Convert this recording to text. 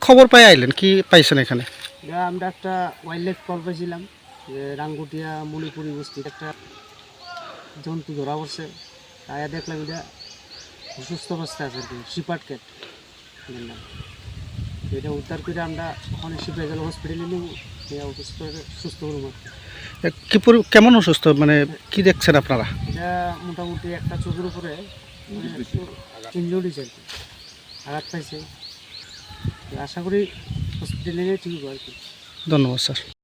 খবর পাই আইলেন, কি পাইছেন এখানে? আমরা একটা ওয়াইল্ড লাইফ কল পাইছিলাম যে রাঙ্গুটিয়া মণিপুরি বস্তির একটা জন্তু ধরা পড়ছে। তাই দেখলাম এটা অসুস্থ অবস্থায় আছে আর কি, শিপার্ড ক্যাট নাম। এটা উদ্ধার করে আমরা ওখানে শিপে গেল হসপিটালে নিব, অসুস্থ সুস্থ করবো। কেমন অসুস্থ, মানে কি দেখছেন আপনারা? এটা মোটামুটি একটা চোখের উপরে ইনজুরি হয়েছে আর কি, আঘাত পাইছে। আশা করি হসপিটালে নিয়ে ঠিক হবে আর কি। ধন্যবাদ স্যার।